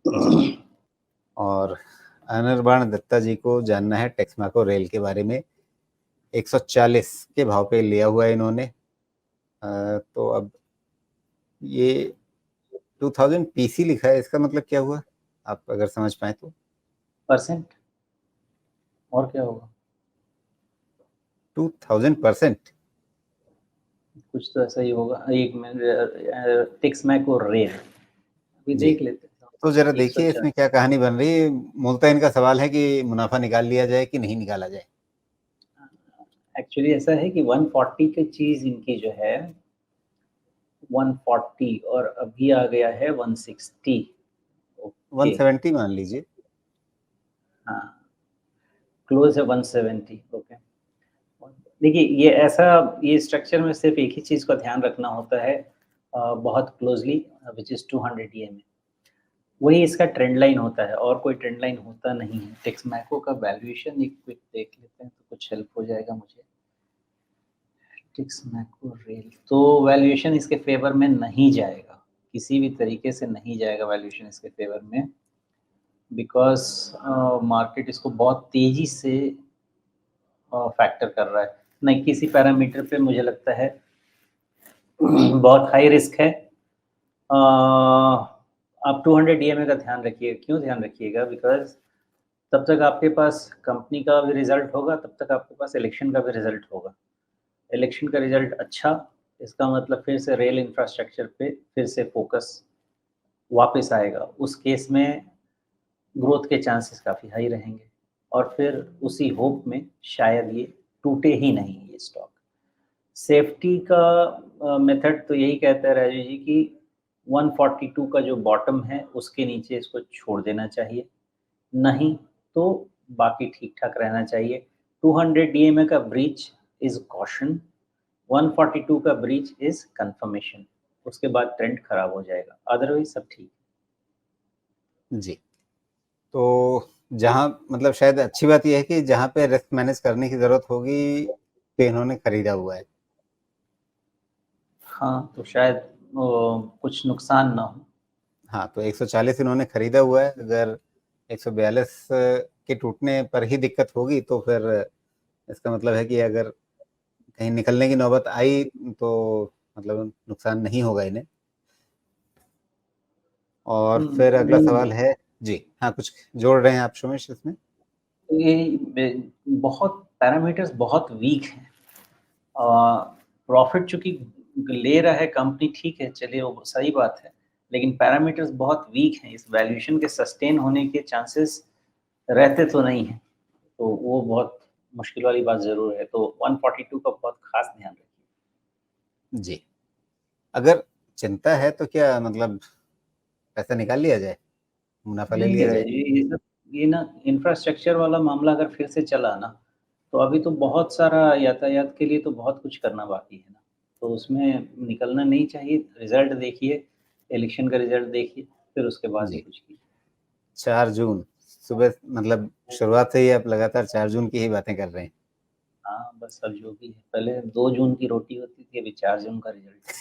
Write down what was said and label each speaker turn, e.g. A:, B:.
A: जी। और अनिर्बाण दत्ता जी को जानना है टेक्समाको रेल के बारे में। 140 के भाव पे लिया हुआ है इन्होंने। तो अब ये 2000 पीसी लिखा है, इसका मतलब क्या हुआ, आप अगर समझ पाए तो।
B: परसेंट, और क्या होगा?
A: 2000%।
B: कुछ तो ऐसा ही होगा। एक मिनट, टेक्समैको रेल अभी
A: जी,
B: देख लेते हैं।
A: तो जरा देखिए
B: 140।
A: इसमें क्या कहानी बन रही है। मूलतः इनका सवाल है कि मुनाफा निकाल लिया जाए कि नहीं निकाला जाए।
B: एक्चुअली ऐसा है कि 140 की चीज़ इनकी जो है 140 और अभी आ गया है 160। ओके।
A: 170 मान लीजिए।
B: हाँ, क्लोज है 170। ओके। देखिए ये ऐसा, ये स्ट्रक्चर में सिर्फ एक ही चीज़ का ध्यान रखना होता है बहुत क्लोजली, विच इज़ 200 ईएमए। वही इसका ट्रेंड लाइन होता है और कोई ट्रेंड लाइन होता नहीं है। टेक्समैको का वैल्यूएशन एक क्विक देख लेते हैं तो कुछ हेल्प हो जाएगा मुझे। टेक्समैको रेल तो वैल्यूएशन इसके फेवर में नहीं जाएगा, किसी भी तरीके से नहीं जाएगा वैल्यूएशन इसके फेवर में, बिकॉज़ मार्केट इसको बहुत तेज़ी से फैक्टर कर रहा है। नहीं, किसी पैरामीटर पे मुझे लगता है बहुत हाई रिस्क है। आप 200 डीएमए का ध्यान रखिए। क्यों ध्यान रखिएगा? बिकॉज़ तब तक आपके पास कंपनी का भी रिज़ल्ट होगा, तब तक आपके पास इलेक्शन का भी रिज़ल्ट होगा। इलेक्शन का रिज़ल्ट अच्छा, इसका मतलब फिर से रेल इंफ्रास्ट्रक्चर पे फिर से फ़ोकस वापस आएगा। उस केस में ग्रोथ के चांसेस काफ़ी हाई रहेंगे और फिर उसी होप में शायद ये टूटे ही नहीं ये स्टॉक। सेफ्टी का मेथड तो यही कहता है राजू जी कि 142 का जो बॉटम है उसके नीचे इसको छोड़ देना चाहिए, नहीं तो बाकी ठीक-ठाक रहना चाहिए। 200 डीएमए का ब्रीच इज़ कॉशन, 142 का ब्रीच इज़ कन्फर्मेशन। उसके बाद ट्रेंड खराब हो जाएगा, अदरवाइज़ सब ठीक।
A: जी, तो जहाँ मतलब शायद अच्छी बात ये है कि जहाँ पे रिस्क मैनेज करने की ज़रूरत होगी, तो इन्होंने खरीदा हुआ है।
B: हाँ, तो शायद कुछ नुकसान ना हो।
A: हाँ, तो 140 इन्होंने खरीदा हुआ है। अगर 142 के टूटने पर ही दिक्कत होगी तो फिर इसका मतलब है कि अगर कहीं निकलने की नौबत आई तो मतलब नुकसान नहीं होगा इन्हें। और फिर अगला
B: नहीं,
A: सवाल है। जी, हाँ, कुछ जोड़ रहे हैं आप सोमेश इसमें?
B: ये बहुत पैरामीटर्स बहुत वीक हैं। प्रॉफ़िट चूँकि ले रहा है कंपनी, ठीक है, चलिए वो सही बात है, लेकिन पैरामीटर्स बहुत वीक हैं, इस वैल्यूएशन के सस्टेन होने के चांसेस रहते तो नहीं हैं, तो वो बहुत मुश्किल वाली बात ज़रूर है, तो 142 का बहुत ख़ास ध्यान रखिए।
A: जी, अगर चिंता है तो क्या मतलब पैसा निकाल लिया जाए, मुनाफा ले
B: नहीं
A: लिया
B: रहे
A: जाए?
B: जी, ये सब, ये ना इंफ्रास्ट्रक्चर वाला मामला अगर फिर से चला ना, तो अभी तो बहुत सारा यातायात के लिए तो बहुत कुछ करना बाकी है ना, तो उसमें निकलना नहीं चाहिए। रिज़ल्ट देखिए, इलेक्शन का रिज़ल्ट देखिए, फिर उसके बाद ही
A: जी,
B: कुछ कीजिए।
A: 4 जून सुबह मतलब शुरुआत से ही आप लगातार 4 जून की ही बातें कर रहे हैं।
B: हाँ, बस अब जो भी है, पहले 2 जून की रोटी होती थी, अभी 4 जून का रिज़ल्ट है।